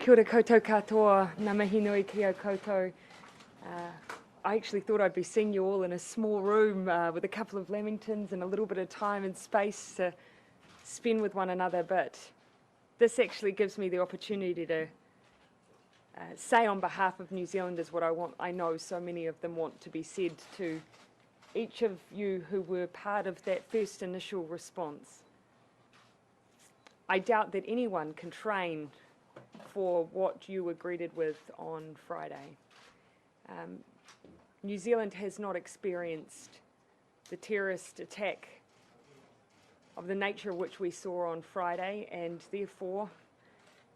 Kia ora koutou katoa, ngā mihi nui ki au koutou. I actually thought I'd be seeing you all in a small room with a couple of lamingtons and a little bit of time and space to spend with one another, but this actually gives me the opportunity to say on behalf of New Zealanders what I know so many of them want to be said to each of you who were part of that first initial response. I doubt that anyone can train for what you were greeted with on Friday. New Zealand has not experienced the terrorist attack of the nature which we saw on Friday, and therefore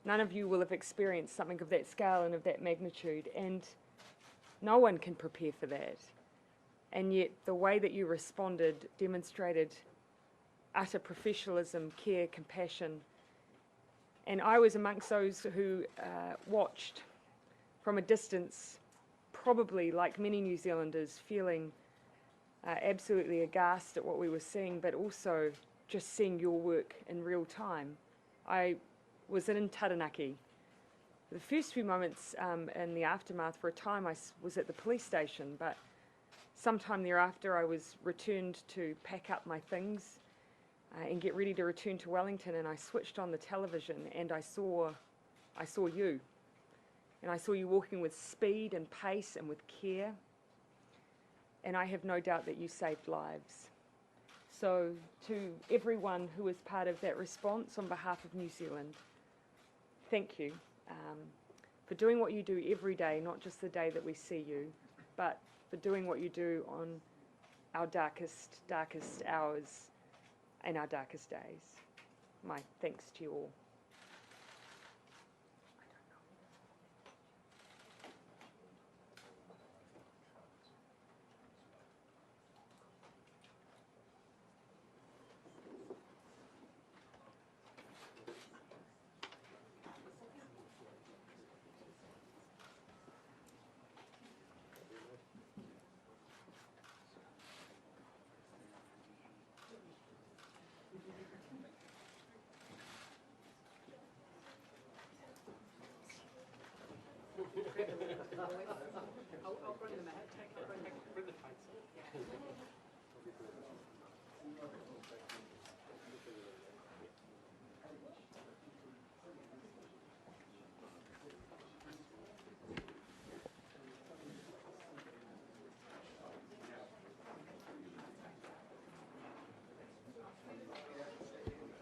none of you will have experienced something of that scale and of that magnitude, and no one can prepare for that. And yet the way that you responded demonstrated utter professionalism, care, compassion. And I was amongst those who watched from a distance, probably like many New Zealanders, feeling absolutely aghast at what we were seeing, but also just seeing your work in real time. I was in Taranaki. The first few moments in the aftermath, for a time I was at the police station, but sometime thereafter I was returned to pack up my things and get ready to return to Wellington, and I switched on the television and I saw you. And I saw you walking with speed and pace and with care. And I have no doubt that you saved lives. So to everyone who was part of that response on behalf of New Zealand, thank you for doing what you do every day, not just the day that we see you, but for doing what you do on our darkest hours and our darkest days. My thanks to you all. I'll bring them out. Bring the plates.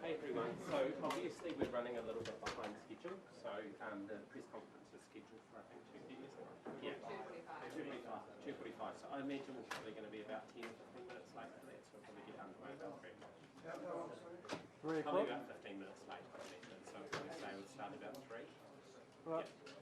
Hey everyone, so obviously we're running a little bit behind schedule, so the press conference is scheduled for I think 2:30, isn't it? Yeah. 2:45. So I imagine we're probably going to be about 10 or 15 minutes late for that, so we'll probably get underway about 3 o'clock. Probably about 15 minutes late, I imagine, so we're going to say we'll start about 3. Right. Yeah.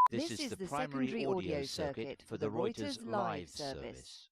This is the primary audio circuit for the Reuters live service.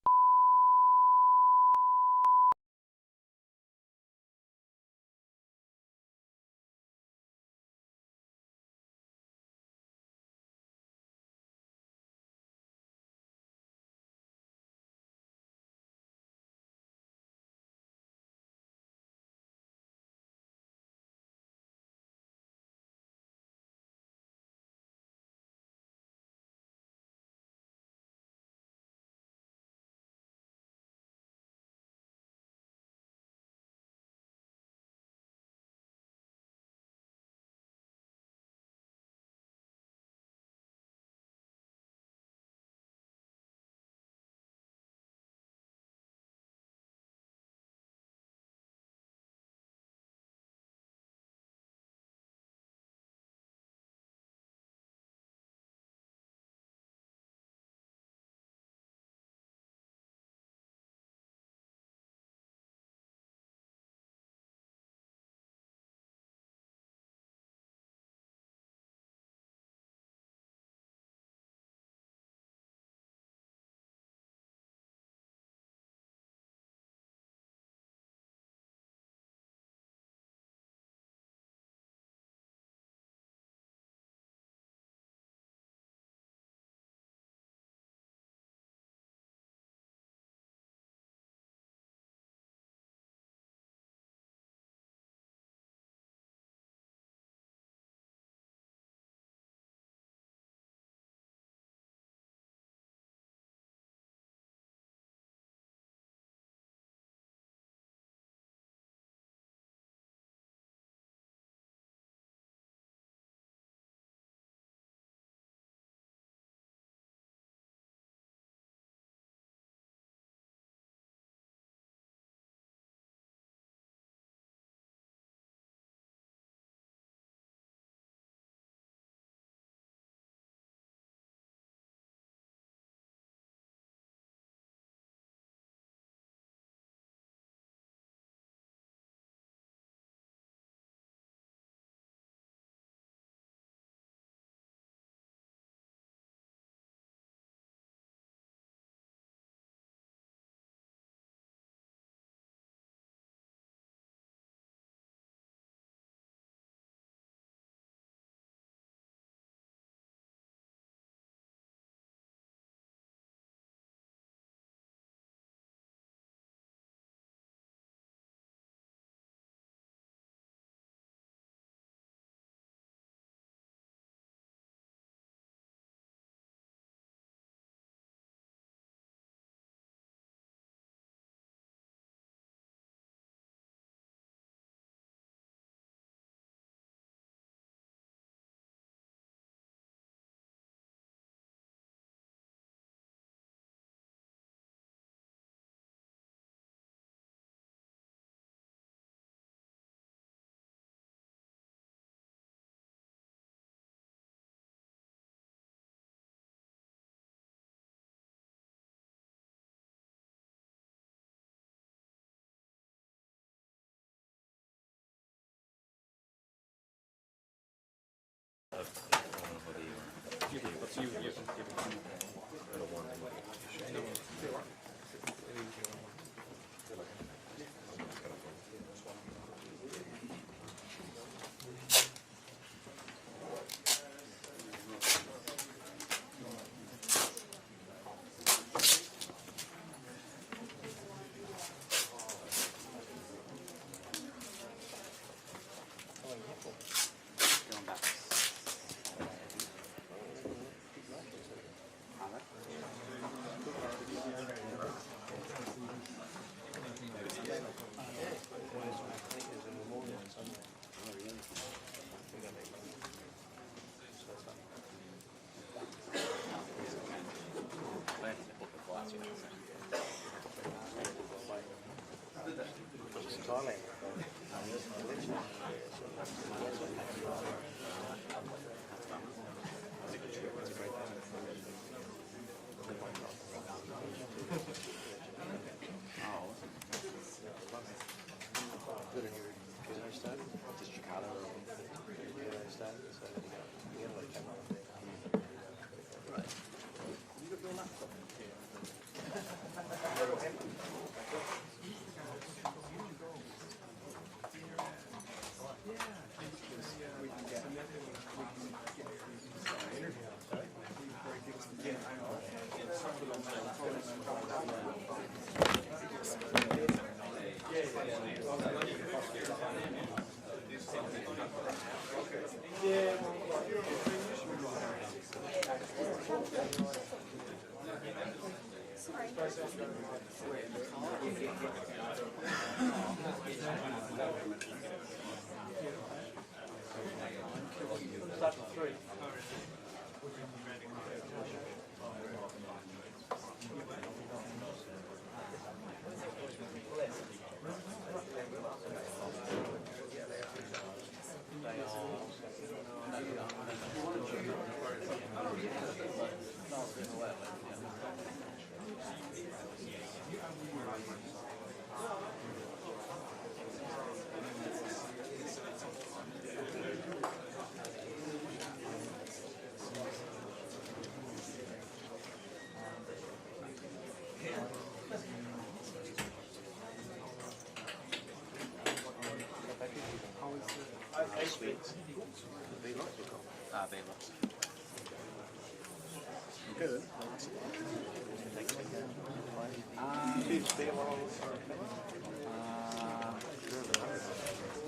Good.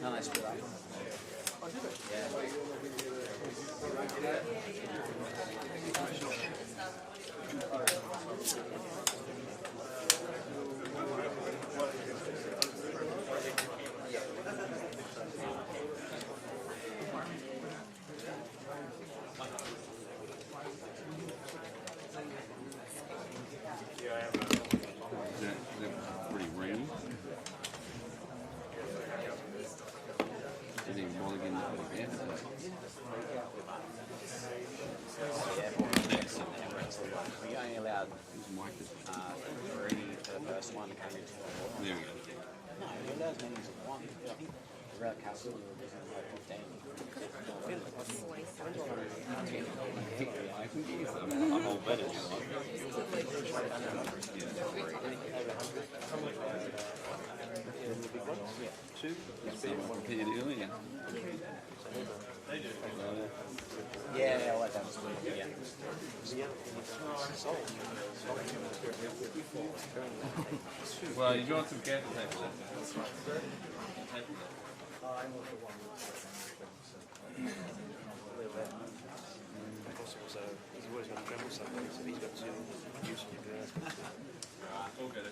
No, I split up. Oh, did it? Pretty rainy. Didn't even bother getting out of bed. We only allowed 3 for the first one to come into the There we go. No, we allowed as many as one. I think the Royal Castle was like 15. I can give you some. I'm all better. Yeah, 2. Prepared earlier. Yeah, all that done. Yeah. Well, you want some cat tape left? He's always going to travel somewhere, so he's got to use it. All good.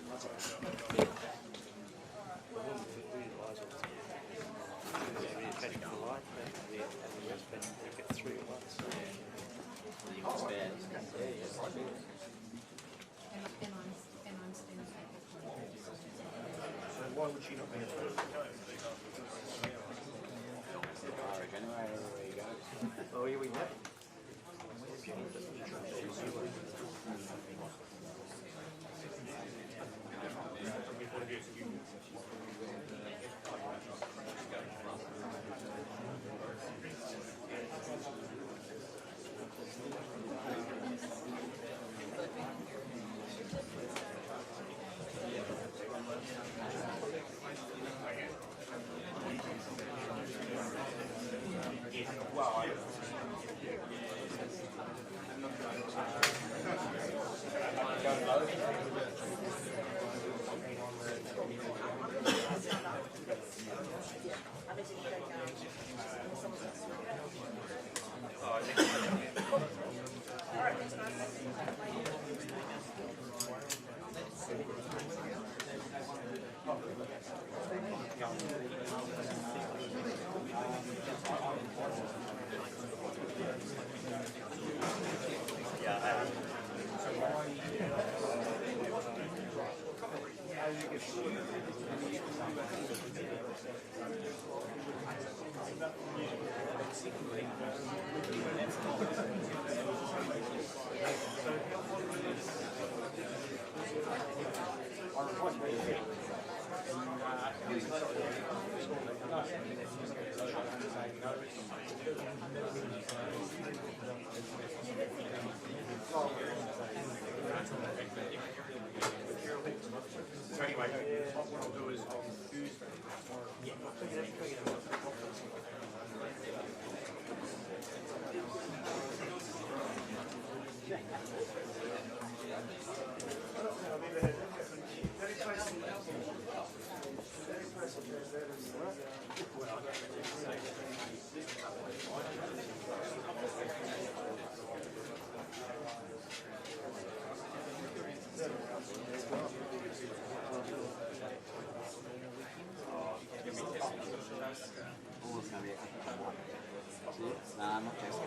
Why would she not be able to? Oh, here we go. Nah, not Jessica.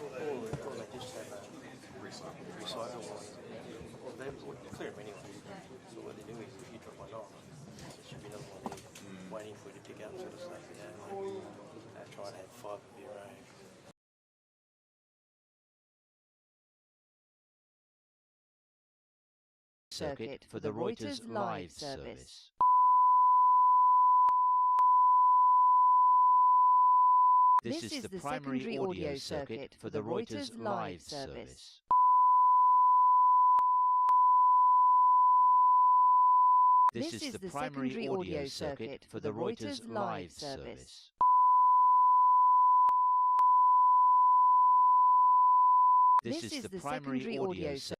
All clear them anyway. So what they do is, if you drop one off, there should be another one there waiting for you to pick up, sort of stuff. I try to have 5 of your own. Circuit for the Reuters live service. This is the primary audio circuit for the Reuters live service. This is the primary audio circuit for the Reuters live service. This is the primary audio circuit.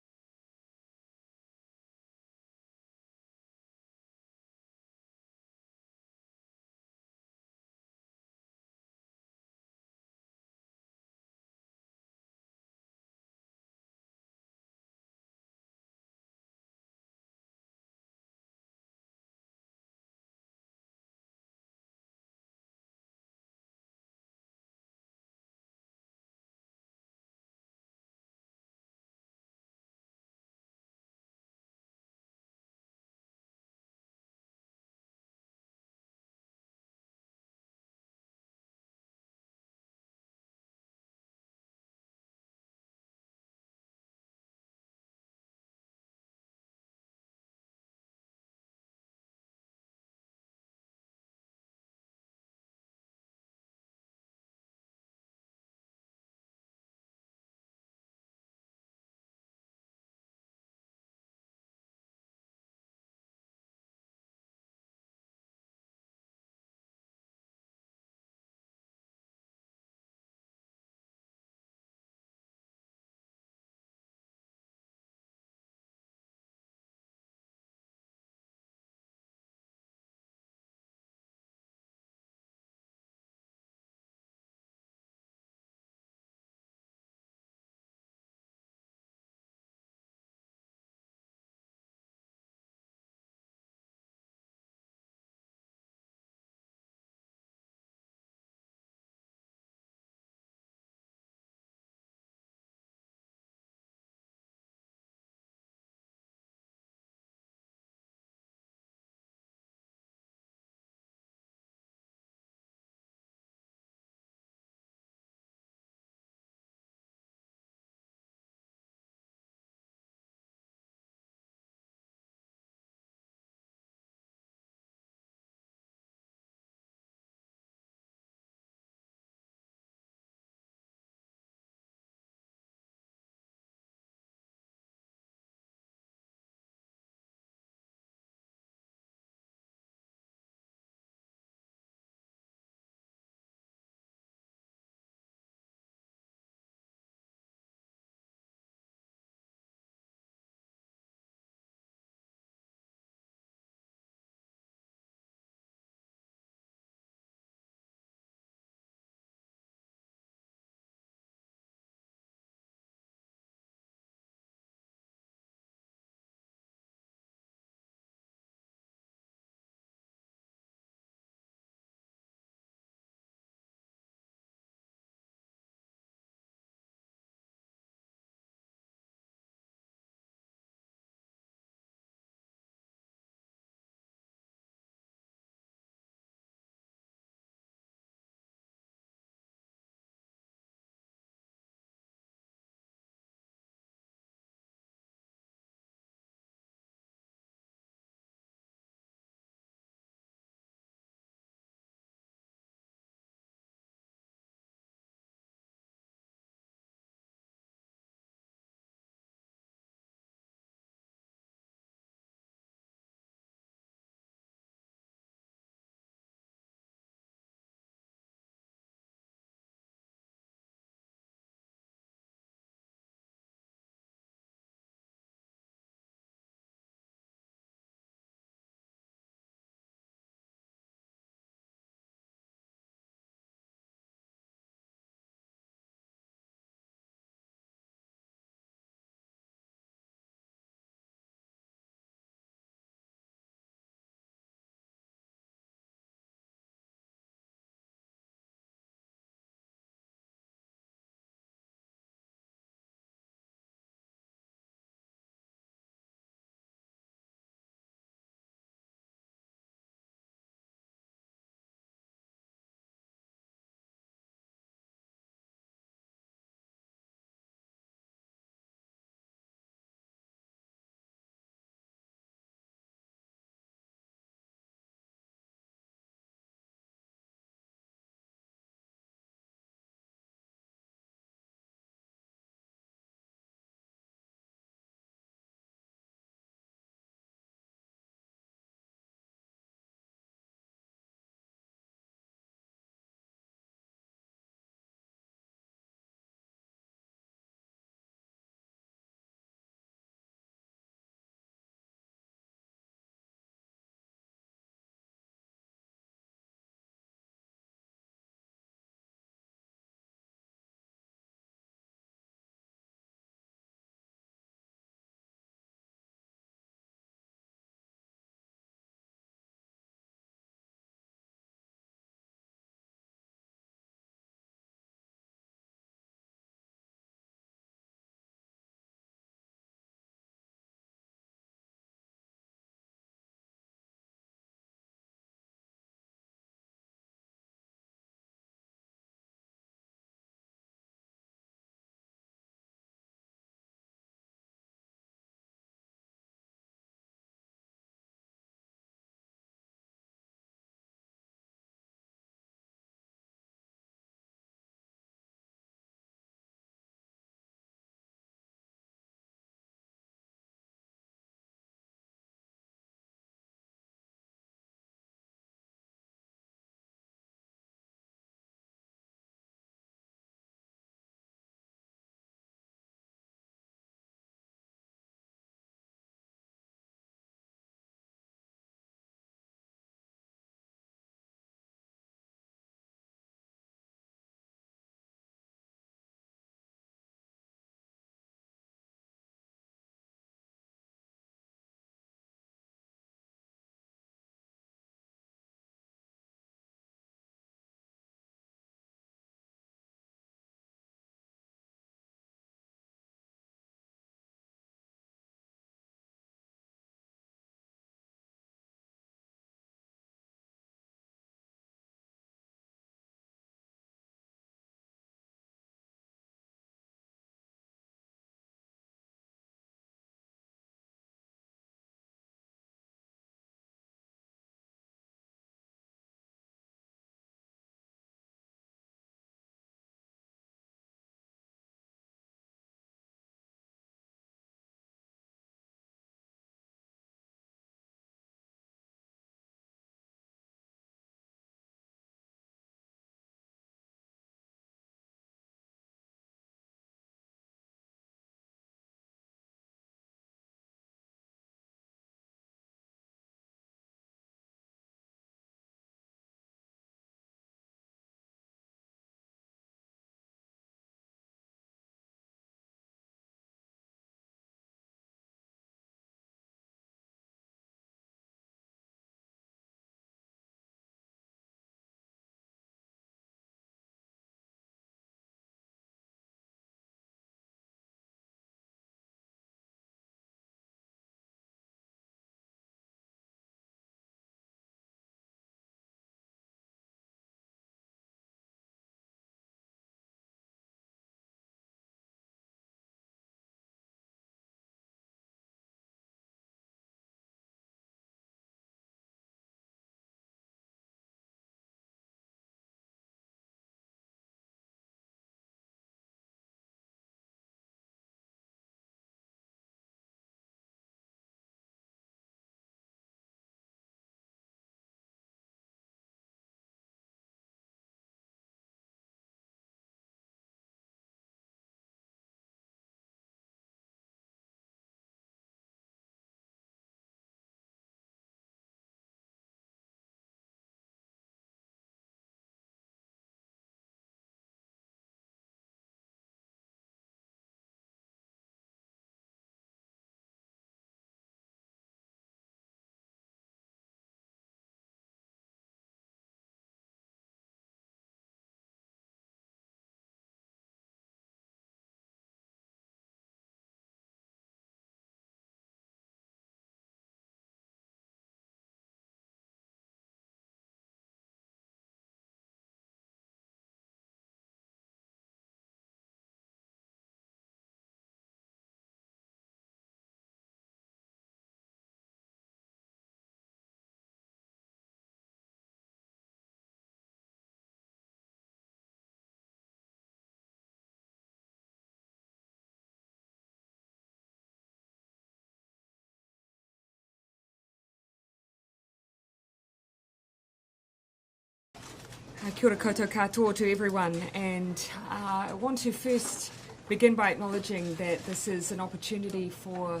Kia ora koutou katoa to everyone, and I want to first begin by acknowledging that this is an opportunity for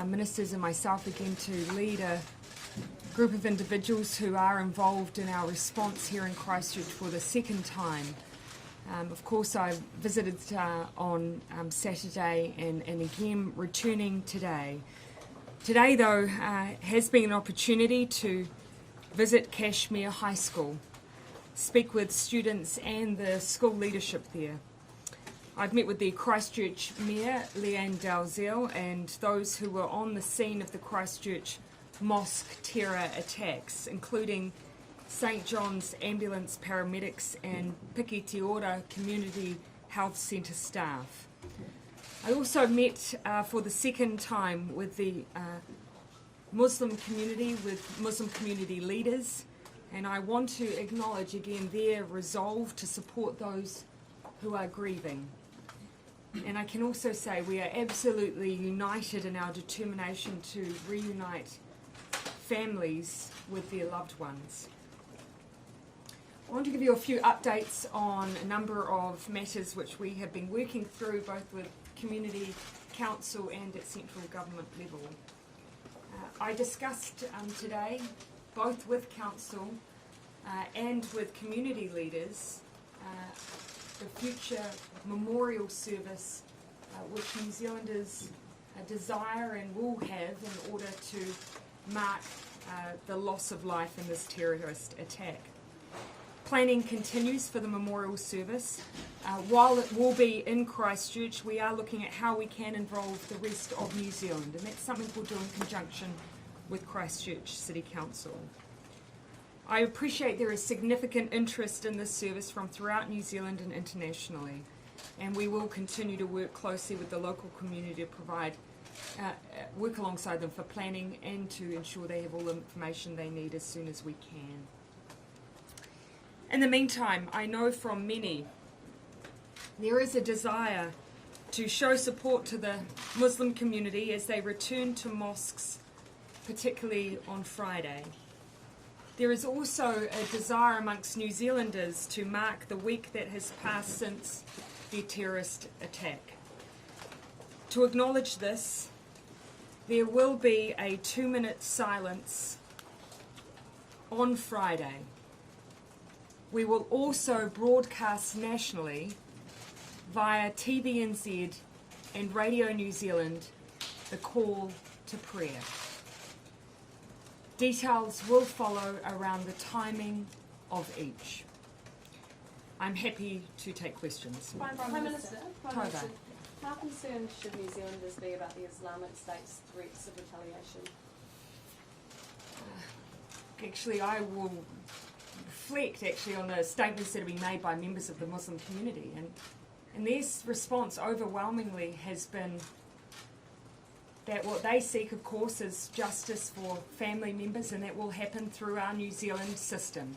ministers and myself again to lead a group of individuals who are involved in our response here in Christchurch for the second time. Of course, I visited on Saturday and again returning today. Today, though, has been an opportunity to visit Cashmere High School, speak with students and the school leadership there. I've met with the Christchurch Mayor, Leanne Dalzell, and those who were on the scene of the Christchurch mosque terror attacks, including St John's ambulance paramedics and Piki Te Ora Community Health Centre staff. I also met for the second time with the Muslim community, with Muslim community leaders, and I want to acknowledge again their resolve to support those who are grieving. And I can also say we are absolutely united in our determination to reunite families with their loved ones. I want to give you a few updates on a number of matters which we have been working through both with Community Council and at central government level. I discussed today, both with Council and with community leaders, the future memorial service which New Zealanders desire and will have in order to mark the loss of life in this terrorist attack. Planning continues for the memorial service. While it will be in Christchurch, we are looking at how we can involve the rest of New Zealand, and that's something we'll do in conjunction with Christchurch City Council. I appreciate there is significant interest in this service from throughout New Zealand and internationally, and we will continue to work closely with the local community to provide work alongside them for planning and to ensure they have all the information they need as soon as we can. In the meantime, I know from many there is a desire to show support to the Muslim community as they return to mosques, particularly on Friday. There is also a desire amongst New Zealanders to mark the week that has passed since the terrorist attack. To acknowledge this, there will be a 2-minute silence on Friday. We will also broadcast nationally via TVNZ and Radio New Zealand the call to prayer. Details will follow around the timing of each. I'm happy to take questions. Prime Minister, Tova. how concerned should New Zealanders be about the Islamic State's threats of retaliation? Actually, I will reflect on the statements that have been made by members of the Muslim community, and their response overwhelmingly has been that what they seek, of course, is justice for family members, and that will happen through our New Zealand system.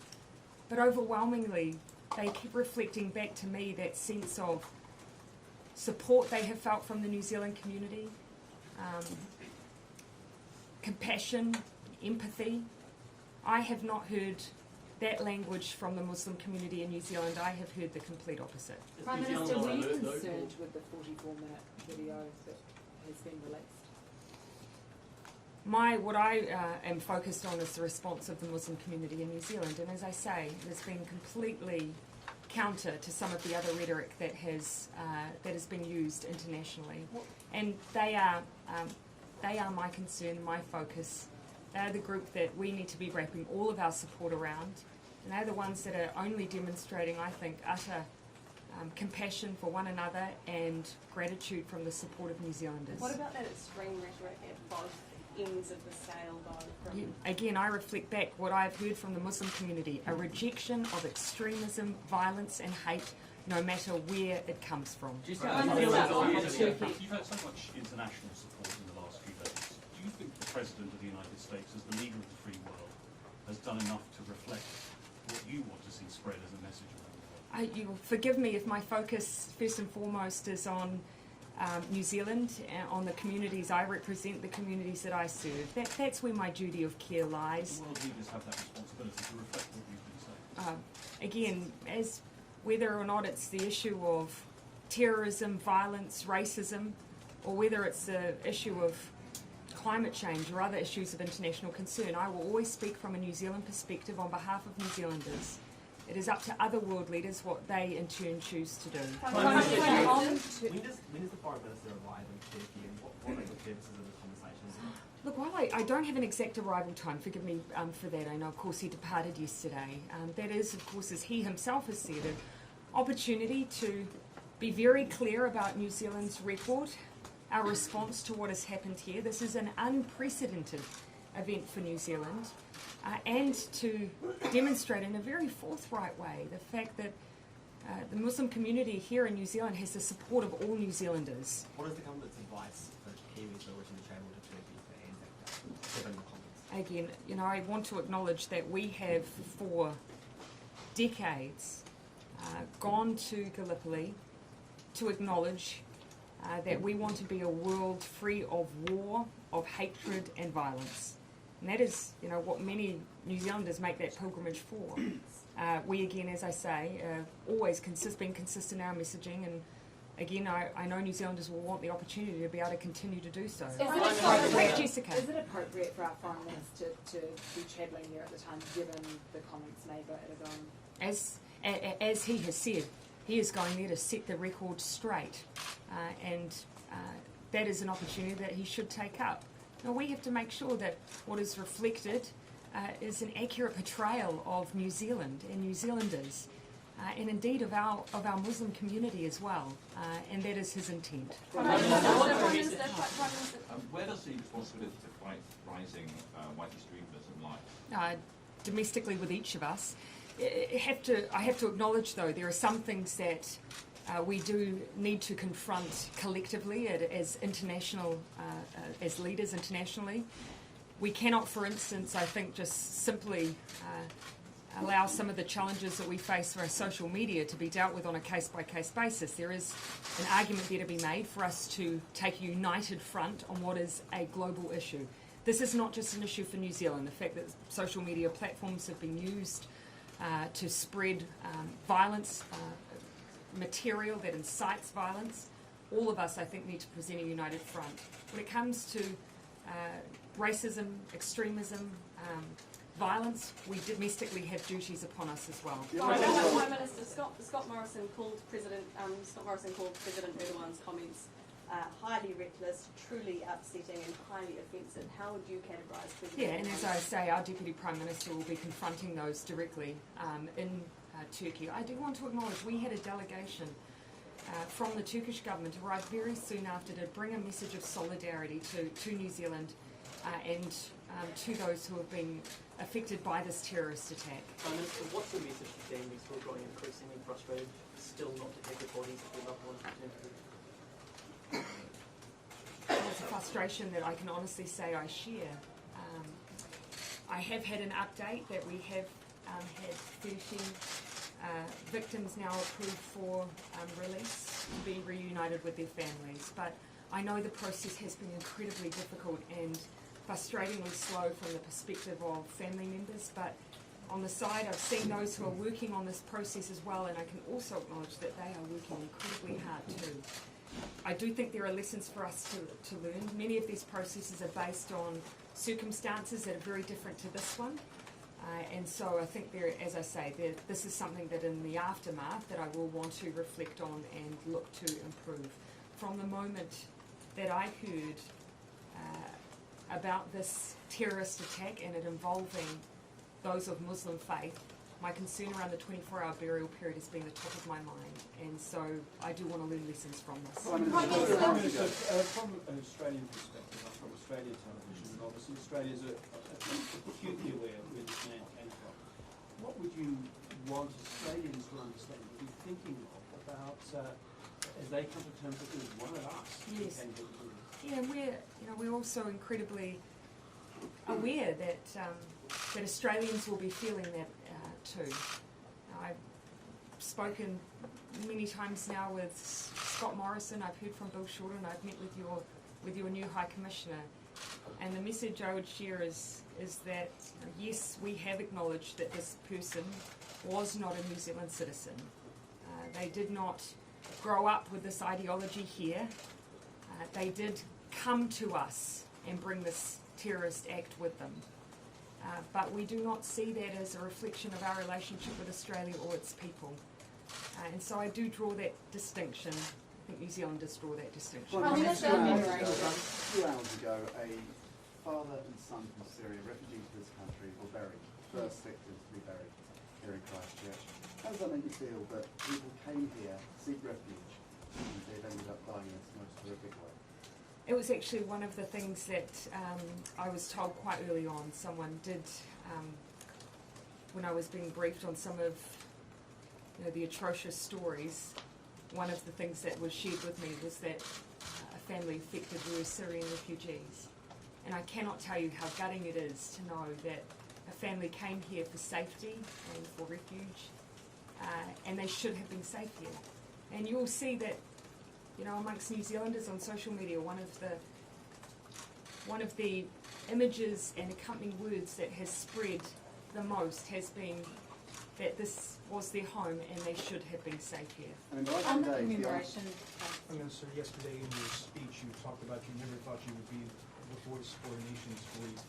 But overwhelmingly, they keep reflecting back to me that sense of support they have felt from the New Zealand community, compassion, empathy. I have not heard that language from the Muslim community in New Zealand. I have heard the complete opposite. Prime Minister, were you concerned with the 44-minute video that has been released? What I am focused on is the response of the Muslim community in New Zealand, and as I say, it has been completely counter to some of the other rhetoric that has been used internationally, and they are my concern, my focus. They are the group that we need to be wrapping all of our support around, and they're the ones that are only demonstrating, I think, utter compassion for one another and gratitude from the support of New Zealanders. What about that extreme rhetoric at both ends of the scale, though? Again, I reflect back what I've heard from the Muslim community, a rejection of extremism, violence and hate, no matter where it comes from. You've had so much international support in the last few days. Do you think the President of the United States, as the leader of the free world, has done enough to reflect what you want to see spread as a message around the world? You will forgive me if my focus first and foremost is on New Zealand, on the communities I represent, the communities that I serve. That's where my duty of care lies. World leaders have that responsibility to reflect what you've been saying. again, as whether or not it's the issue of terrorism, violence, racism, or whether it's the issue of climate change or other issues of international concern, I will always speak from a New Zealand perspective on behalf of New Zealanders. It is up to other world leaders what they in turn choose to do. When does the Foreign Minister arrive in Turkey, and what are the purposes of the conversations? Look, while I don't have an exact arrival time, forgive me for that. I know, of course, he departed yesterday. That is, of course, as he himself has said, an opportunity to be very clear about New Zealand's record, our response to what has happened here. This is an unprecedented event for New Zealand, and to demonstrate in a very forthright way the fact that the Muslim community here in New Zealand has the support of all New Zealanders. What is the government's advice for Kiwis who are wishing to travel to Turkey for Anzac Day, given the comments? Again, you know, I want to acknowledge that we have for decades gone to Gallipoli to acknowledge that we want to be a world free of war, of hatred and violence. And that is, you know, what many New Zealanders make that pilgrimage for. We, again, as I say, always been consistent in our messaging, and again, I know New Zealanders will want the opportunity to be able to continue to do so. Is it appropriate for our Foreign Minister to be travelling there at the time, given the comments made by Ardern? As he has said, he is going there to set the record straight, and that is an opportunity that he should take up. Now, we have to make sure that what is reflected is an accurate portrayal of New Zealand and New Zealanders, and indeed of our Muslim community as well, and that is his intent. Where does the responsibility to fight rising white extremism lie? Domestically with each of us. I have to acknowledge, though, there are some things that we do need to confront collectively as international, as leaders internationally. We cannot, for instance, I think, just simply allow some of the challenges that we face for our social media to be dealt with on a case-by-case basis. There is an argument there to be made for us to take a united front on what is a global issue. This is not just an issue for New Zealand. The fact that social media platforms have been used to spread violence, material that incites violence. All of us, I think, need to present a united front. When it comes to racism, extremism, violence, we domestically have duties upon us as well. Prime Minister Scott Morrison called President Erdogan's comments highly reckless, truly upsetting and highly offensive. How would you categorise President? Yeah, and as I say, our Deputy Prime Minister will be confronting those directly in Turkey. I do want to acknowledge we had a delegation from the Turkish government arrive very soon after to bring a message of solidarity to New Zealand and to those who have been affected by this terrorist attack. Prime Minister, what's the message to families who are growing increasingly frustrated still not to have the bodies of their loved ones returned to them? It's a frustration that I can honestly say I share. I have had an update that we have had 13 victims now approved for release to be reunited with their families. But I know the process has been incredibly difficult and frustratingly slow from the perspective of family members. But on the side, I've seen those who are working on this process as well, and I can also acknowledge that they are working incredibly hard too. I do think there are lessons for us to learn. Many of these processes are based on circumstances that are very different to this one. And so I think there, as I say, this is something that in the aftermath that I will want to reflect on and look to improve. From the moment that I heard about this terrorist attack and it involving those of Muslim faith, my concern around the 24-hour burial period has been the top of my mind, and so I do want to learn lessons from this. From an Australian perspective, I'm from Australian television, and obviously Australia's acutely aware where this man came from. What would you want Australians to understand, to be thinking of about as they come to terms with this, one of us? Yes. Yeah, we're also incredibly aware that that Australians will be feeling that too. I've spoken many times now with Scott Morrison. I've heard from Bill Shorten. I've met with your new High Commissioner, and the message I would share is that yes, we have acknowledged that this person was not a New Zealand citizen. They did not grow up with this ideology here. They did come to us and bring this terrorist act with them. But we do not see that as a reflection of our relationship with Australia or its people. And so I do draw that distinction. I think New Zealanders draw that distinction. Well, a few hours ago, a father and son from Syria, refugees to this country, were buried. First victims to be buried here in Christchurch. How does that make you feel that people came here to seek refuge and they've ended up dying in this most horrific way? It was actually one of the things that I was told quite early on. Someone did, when I was being briefed on some of the atrocious stories, one of the things that was shared with me was that a family affected were Syrian refugees. And I cannot tell you how gutting it is to know that a family came here for safety and for refuge, and they should have been safe here. And you'll see that, amongst New Zealanders on social media, one of the images and accompanying words that has spread the most has been that this was their home and they should have been safe here. On the commemoration, Minister, yesterday in your speech you talked about you never thought you would be the voice for the nation's grief.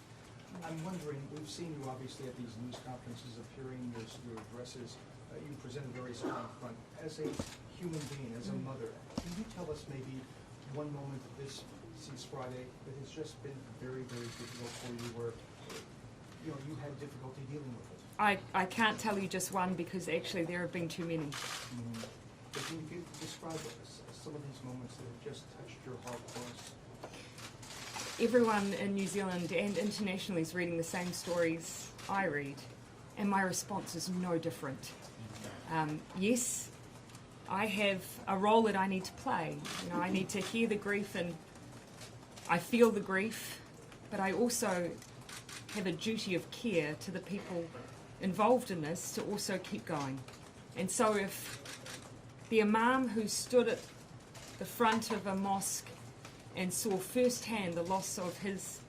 I'm wondering, we've seen you obviously at these news conferences appearing, your addresses, you present a very strong front. As a human being, as a mother, can you tell us maybe one moment since Friday that has just been very, very difficult for you, where you had difficulty dealing with it? I can't tell you just one because actually there have been too many. But can you describe some of these moments that have just touched your heart close? Everyone in New Zealand and internationally is reading the same stories I read, and my response is no different. Yes, I have a role that I need to play. I need to hear the grief and I feel the grief, but I also have a duty of care to the people involved in this to also keep going. And so if the imam who stood at the front of a mosque and saw firsthand the loss of his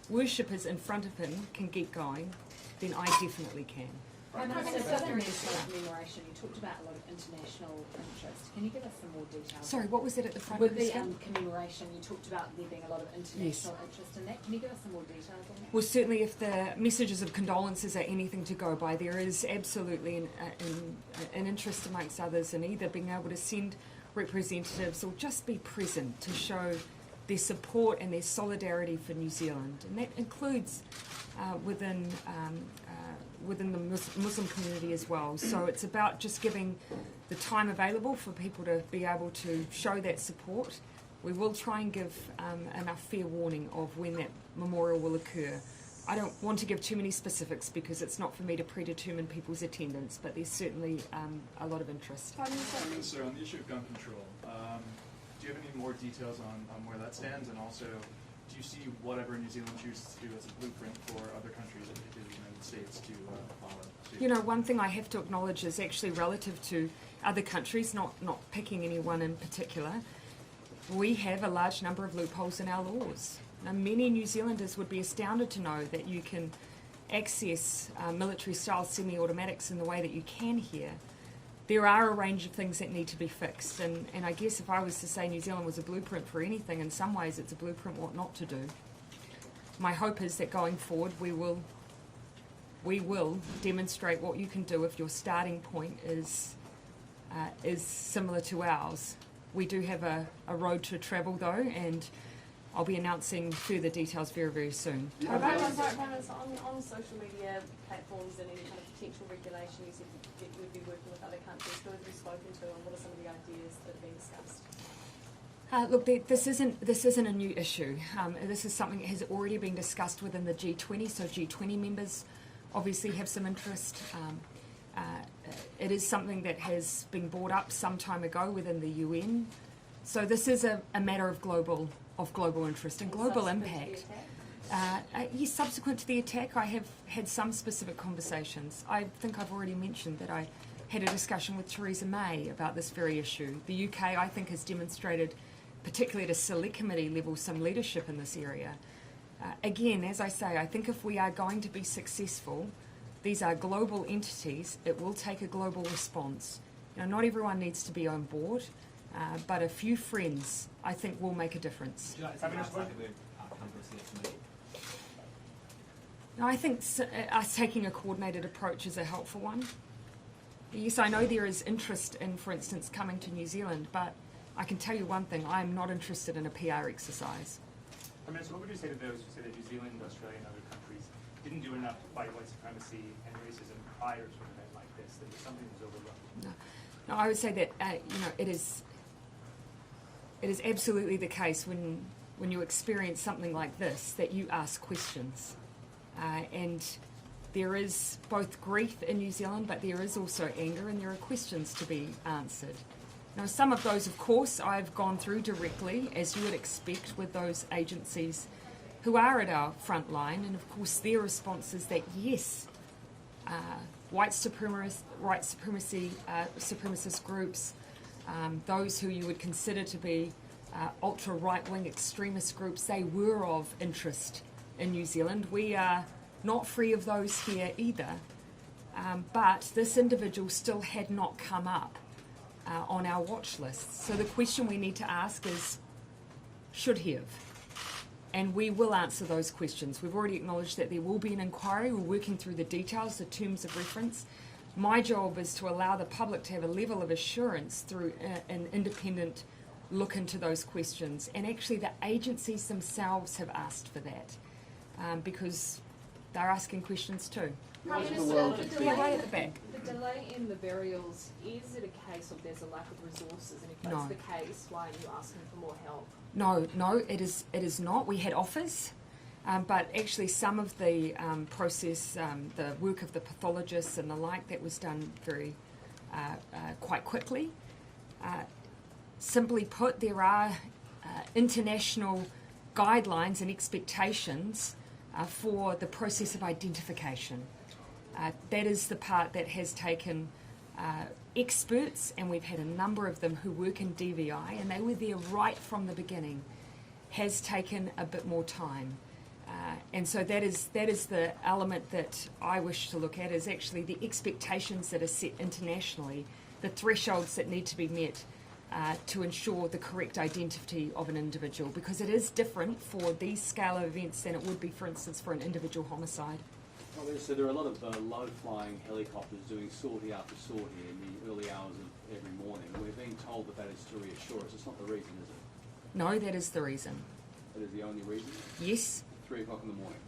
worshippers in front of him can keep going, then I definitely can. During this commemoration, you talked about a lot of international interest. Can you give us some more details? Sorry, what was it at the front with of the the commemoration? You talked about there being a lot of international interest in that. Can you give us some more details on that? Well, certainly if the messages of condolences are anything to go by, there is absolutely an interest amongst others in either being able to send representatives or just be present to show their support and their solidarity for New Zealand. And that includes within the Muslim community as well. So it's about just giving the time available for people to be able to show that support. We will try and give enough fair warning of when that memorial will occur. I don't want to give too many specifics because it's not for me to predetermine people's attendance, but there's certainly a lot of interest. Minister, on the issue of gun control, do you have any more details on where that stands, and also do you see whatever New Zealand chooses to do as a blueprint for other countries, particularly the United States, to follow? One thing I have to acknowledge is actually relative to other countries, not picking anyone in particular, we have a large number of loopholes in our laws. Now, many New Zealanders would be astounded to know that you can access military-style semi-automatics in the way that you can here. There are a range of things that need to be fixed, and I guess if I was to say New Zealand was a blueprint for anything, in some ways it's a blueprint what not to do. My hope is that going forward we will demonstrate what you can do if your starting point is similar to ours. We do have a road to travel though, and I'll be announcing further details very, very soon. On social media platforms and any kind of potential regulation, you said that you would be working with other countries. Who have you spoken to, and what are some of the ideas that have been discussed? Look, this isn't a new issue. This is something that has already been discussed within the G20, so G20 members obviously have some interest. It is something that has been brought up some time ago within the UN. So this is a matter of global interest and global impact. Yes, subsequent to the attack, I have had some specific conversations. I think I've already mentioned that I had a discussion with Theresa May about this very issue. The UK, I think, has demonstrated, particularly at a select committee level, some leadership in this area. Again, as I say, I think if we are going to be successful, These are global entities. It will take a global response. You know, not everyone needs to be on board, but a few friends, I think, will make a difference. No, I think us taking a coordinated approach is a helpful one. Yes, I know there is interest in, for instance, coming to New Zealand, but I can tell you one thing, I am not interested in a PR exercise. So what would you say to those who say that New Zealand, Australia and other countries didn't do enough to fight white supremacy and racism prior to an event like this, that was something that was overlooked? No, I would say that you know, it is absolutely the case when you experience something like this that you ask questions, and there is both grief in New Zealand, but there is also anger, and there are questions to be answered. Now, some of those, of course, I've gone through directly, as you would expect, with those agencies who are at our front line, and of course their response is that yes, white supremacist groups, those who you would consider to be ultra right-wing extremist groups, they were of interest in New Zealand. We are not free of those here either, but this individual still had not come up on our watch list. So the question we need to ask is, should he have? And we will answer those questions. We've already acknowledged that there will be an inquiry. We're working through the details, the terms of reference. My job is to allow the public to have a level of assurance through an independent look into those questions. And actually the agencies themselves have asked for that, because they're asking questions too. Prime Minister, the delay in the burials, is it a case of there's a lack of resources? And if that's the case, why are you asking for more help? No, it is not. We had offers, but actually some of the process, the work of the pathologists and the like, that was done very quite quickly. Simply put, there are international guidelines and expectations for the process of identification. That is the part that has taken experts, and we've had a number of them who work in DVI, and they were there right from the beginning, has taken a bit more time. And so that is the element that I wish to look at, is actually the expectations that are set internationally, the thresholds that need to be met to ensure the correct identity of an individual, because it is different for these scale of events than it would be, for instance, for an individual homicide. So there are a lot of low-flying helicopters doing sortie after sortie in the early hours of every morning. We're being told that is to reassure us. It's not the reason, is it? No, that is the reason. That is the only reason? Yes. 3 o'clock in the morning?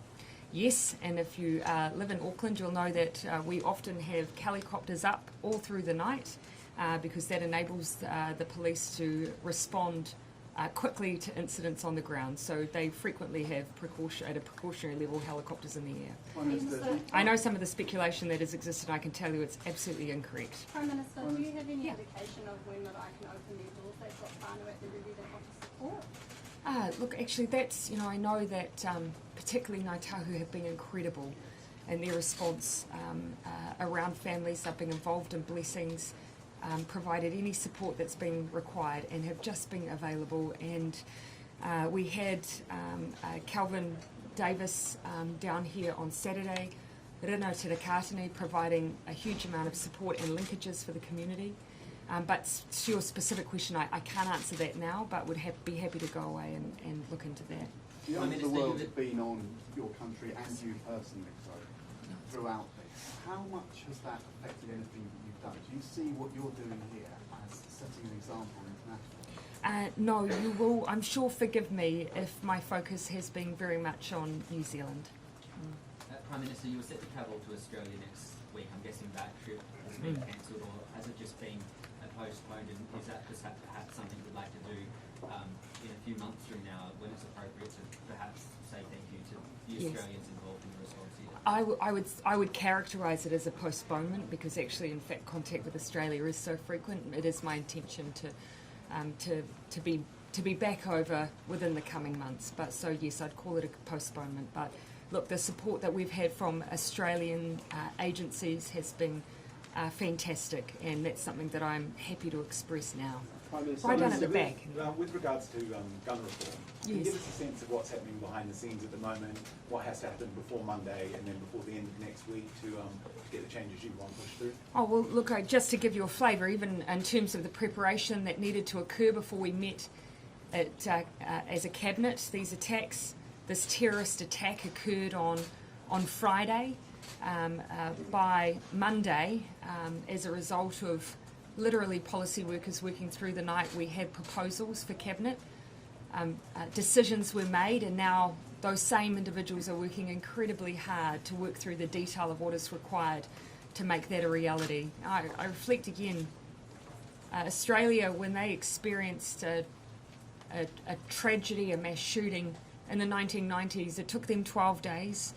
Yes, and if you live in Auckland, you'll know that we often have helicopters up all through the night, because that enables the police to respond quickly to incidents on the ground. So they frequently have at a precautionary level helicopters in the air. I know some of the speculation that has existed. I can tell you it's absolutely incorrect. Prime Minister, do you have any indication of when that I can open their doors? They've got whānau at the ready that want to support. Look, actually, that's, I know that particularly Ngāi Tahu have been incredible in their response around families. They've been involved in blessings, provided any support that's been required, and have just been available. And we had Calvin Davis down here on Saturday, Rino Te Rakatani, providing a huge amount of support and linkages for the community. But to your specific question, I can't answer that now, but would be happy to go away and look into that. The eyes of the world have been on your country and you personally, throughout this. How much has that affected anything that you've done? Do you see what you're doing here as setting an example internationally? No, you will, I'm sure, forgive me if my focus has been very much on New Zealand. Prime Minister, you were set to travel to Australia next week. I'm guessing that trip has been cancelled, or has it just been postponed, and is that perhaps something you'd like to do in a few months from now, when it's appropriate to perhaps say thank you to the Australians involved in the response here? I would characterise it as a postponement, because actually, in fact, contact with Australia is so frequent. It is my intention to be back over within the coming months. But so yes, I'd call it a postponement. But look, the support that we've had from Australian agencies has been fantastic, and that's something that I'm happy to express now. Prime Minister, right down at the back. With regards to gun reform, can you give us a sense of what's happening behind the scenes at the moment, what has to happen before Monday and then before the end of next week to get the changes you want pushed through? Oh, well, look, just to give you a flavour, even in terms of the preparation that needed to occur before we met as a cabinet, these attacks, this terrorist attack occurred on Friday. By Monday, as a result of literally policy workers working through the night, we had proposals for cabinet. Decisions were made, and now those same individuals are working incredibly hard to work through the detail of what is required to make that a reality. I reflect again, Australia, when they experienced a tragedy, a mass shooting in the 1990s, it took them 12 days.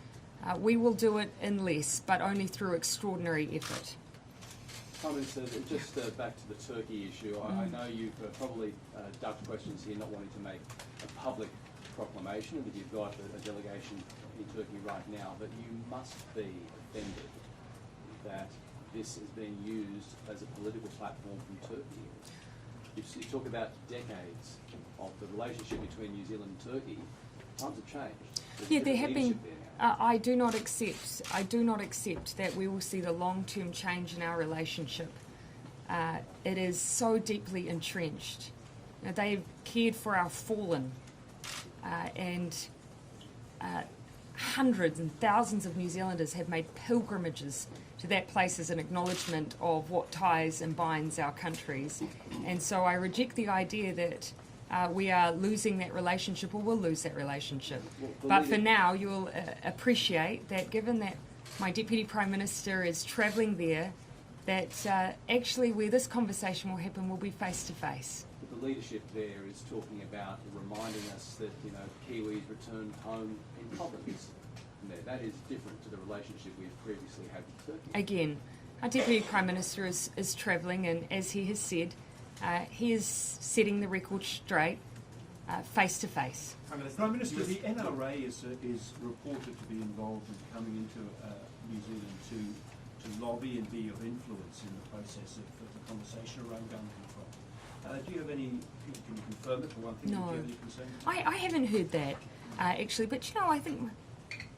We will do it in less, but only through extraordinary effort. Prime Minister, just back to the Turkey issue. I know you've probably ducked questions here, not wanting to make a public proclamation, and that you've got a delegation in Turkey right now, but you must be offended that this is being used as a political platform from Turkey. You talk about decades of the relationship between New Zealand and Turkey. Times have changed. Yeah, there have been. I do not accept that we will see the long-term change in our relationship. It is so deeply entrenched. You know, they've cared for our fallen, and hundreds and thousands of New Zealanders have made pilgrimages to that place as an acknowledgement of what ties and binds our countries. And so I reject the idea that we are losing that relationship, or will lose that relationship. But for now, you'll appreciate that, given that my Deputy Prime Minister is travelling there, that actually where this conversation will happen will be face to face. But the leadership there is talking about reminding us that, you know, Kiwis return home in confidence. That is different to the relationship we've previously had with Turkey. Again, our Deputy Prime Minister is travelling, and as he has said, he is setting the record straight, face to face. Prime Minister, the NRA is reported to be involved in coming into New Zealand to lobby and be of influence in the process of the conversation around gun control. Do you have any? Can you confirm it for one thing? No, do you have any concern? I haven't heard that actually, but you know, I think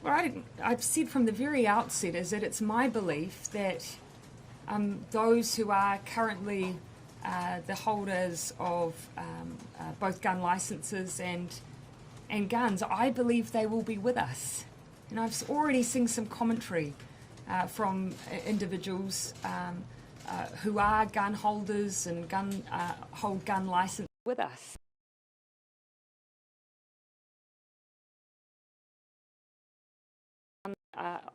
what I've said from the very outset is that it's my belief that those who are currently the holders of both gun licences and guns, I believe they will be with us. And I've already seen some commentary from individuals who are gun holders and hold gun licences with us.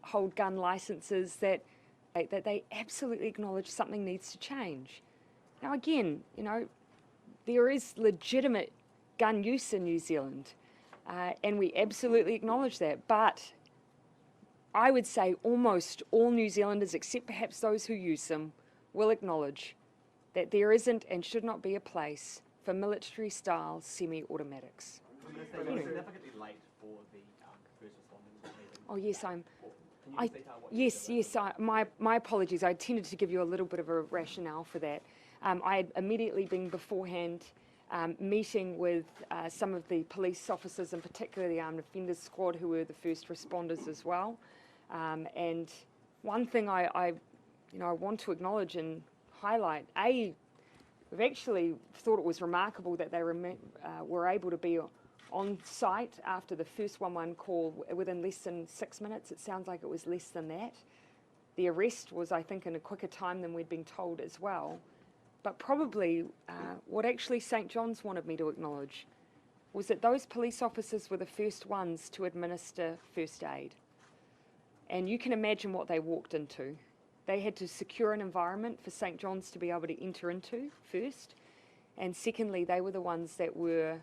Hold gun licences that they absolutely acknowledge something needs to change. Now again, you know, there is legitimate gun use in New Zealand, and we absolutely acknowledge that, but I would say almost all New Zealanders, except perhaps those who use them, will acknowledge that there isn't and should not be a place for military-style semi-automatics. Significantly late for the first responders. Oh yes, my apologies. I tended to give you a little bit of a rationale for that. I had immediately been beforehand meeting with some of the police officers, in particular the Armed Offenders Squad, who were the first responders as well. And one thing I want to acknowledge and highlight, we've actually thought it was remarkable that they were able to be on site after the first 111 call within less than 6 minutes. It sounds like it was less than that. The arrest was, I think, in a quicker time than we'd been told as well. But probably what actually St John's wanted me to acknowledge was that those police officers were the first ones to administer first aid. And you can imagine what they walked into. They had to secure an environment for St John's to be able to enter into first. And secondly, they were the ones that were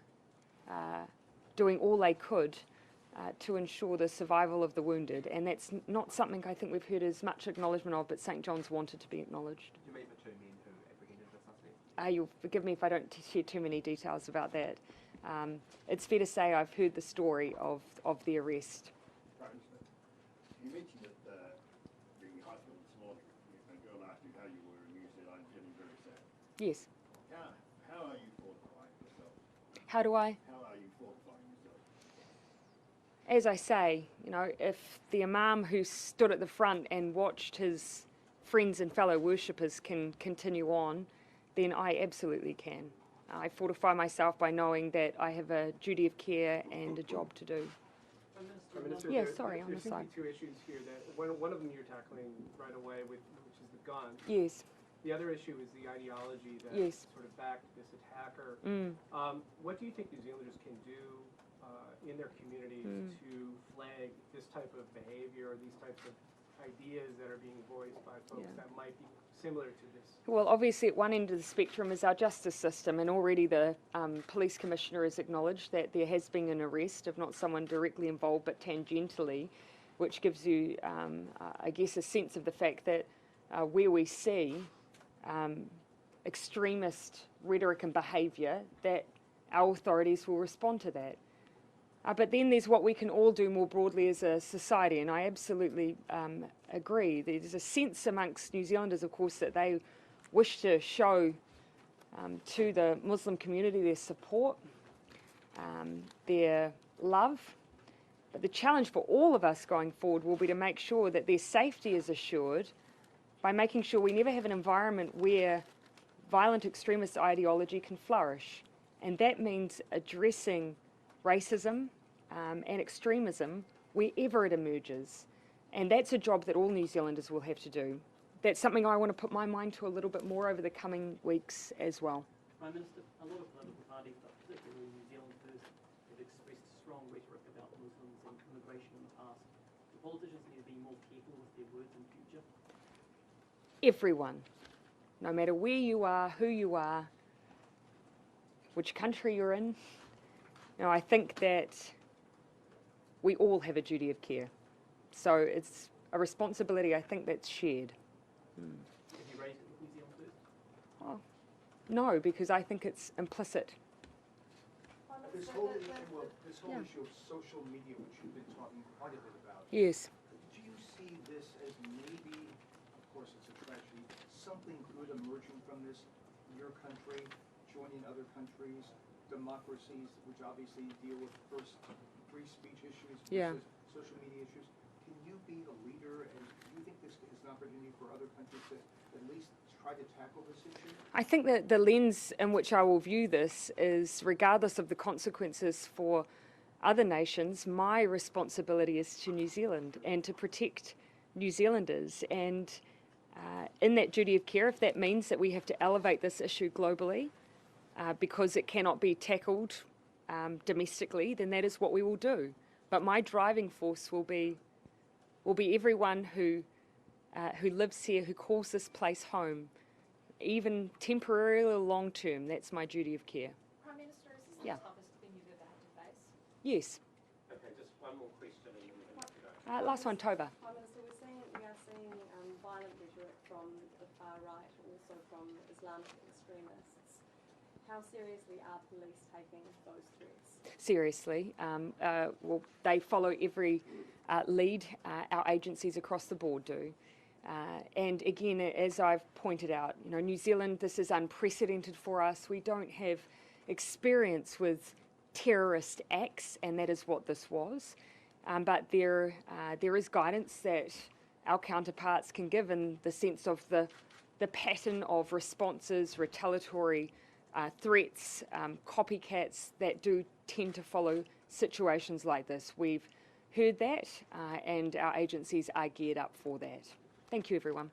doing all they could to ensure the survival of the wounded. And that's not something I think we've heard as much acknowledgement of, but St John's wanted to be acknowledged. Did you meet the two men who apprehended the suspect? You'll forgive me if I don't share too many details about that. It's fair to say I've heard the story of the arrest. You mentioned that during the hospital this morning, a girl asked you how you were in New Zealand, feeling very sad. Yes. How are How do I? How are you fortifying yourself? As I say, you know, if the Imam who stood at the front and watched his friends and fellow worshippers can continue on, then I absolutely can. I fortify myself by knowing that I have a duty of care and a job to do. Minister, Yeah, sorry, on there the seem to side. be two issues here. That one of them you're tackling right away, which is the gun. Yes. The other issue is the ideology that Yes. sort of backed this attacker. What do you think New Zealanders can do in their communities to flag this type of behavior or these types of ideas that are being voiced by folks that might be similar to this? Well, obviously at one end of the spectrum is our justice system, and already the police commissioner has acknowledged that there has been an arrest of not someone directly involved but tangentially, which gives you, I guess, a sense of the fact that where we see extremist rhetoric and behaviour, that our authorities will respond to that. But then there's what we can all do more broadly as a society, and I absolutely agree. There's a sense amongst New Zealanders, of course, that they wish to show to the Muslim community their support, their love. But the challenge for all of us going forward will be to make sure that their safety is assured by making sure we never have an environment where violent extremist ideology can flourish. And that means addressing racism and extremism wherever it emerges. And that's a job that all New Zealanders will have to do. That's something I want to put my mind to a little bit more over the coming weeks as well. Prime Minister, a lot of political parties, but particularly New Zealand First, have expressed strong rhetoric about Muslims and immigration in the past. Do politicians need to be more careful with their words in future? Everyone, no matter where you are, who you are, which country you're in, I think that we all have a duty of care. So it's a responsibility, I think, that's shared. Have you raised it with New Zealand First? Oh, no, because I think it's implicit. This whole issue of social media, which you've been talking quite a bit about. Yes. Do you see this as maybe, of course it's a tragedy, something good emerging from this? Your country joining other countries, democracies, which obviously deal with first free speech issues versus social media issues. Can you be a leader, and do you think this is an opportunity for other countries to at least try to tackle this issue? I think that the lens in which I will view this is, regardless of the consequences for other nations, my responsibility is to New Zealand and to protect New Zealanders. And in that duty of care, if that means that we have to elevate this issue globally, because it cannot be tackled domestically, then that is what we will do. But my driving force will be everyone who lives here, who calls this place home, even temporarily or long term. That's my duty of care. Prime Minister, is this the toughest thing you've ever had to face? Yes. Okay, just one more question and then we're going to go. Last one, Toba. Prime Minister, we are seeing violent rhetoric from the far right, also from Islamic extremists. How seriously are police taking those threats? Seriously. Well, they follow every lead our agencies across the board do. And again, as I've pointed out, New Zealand, this is unprecedented for us. We don't have experience with terrorist acts, and that is what this was. But there is guidance that our counterparts can give in the sense of the pattern of responses, retaliatory threats, copycats that do tend to follow situations like this. We've heard that, and our agencies are geared up for that. Thank you, everyone.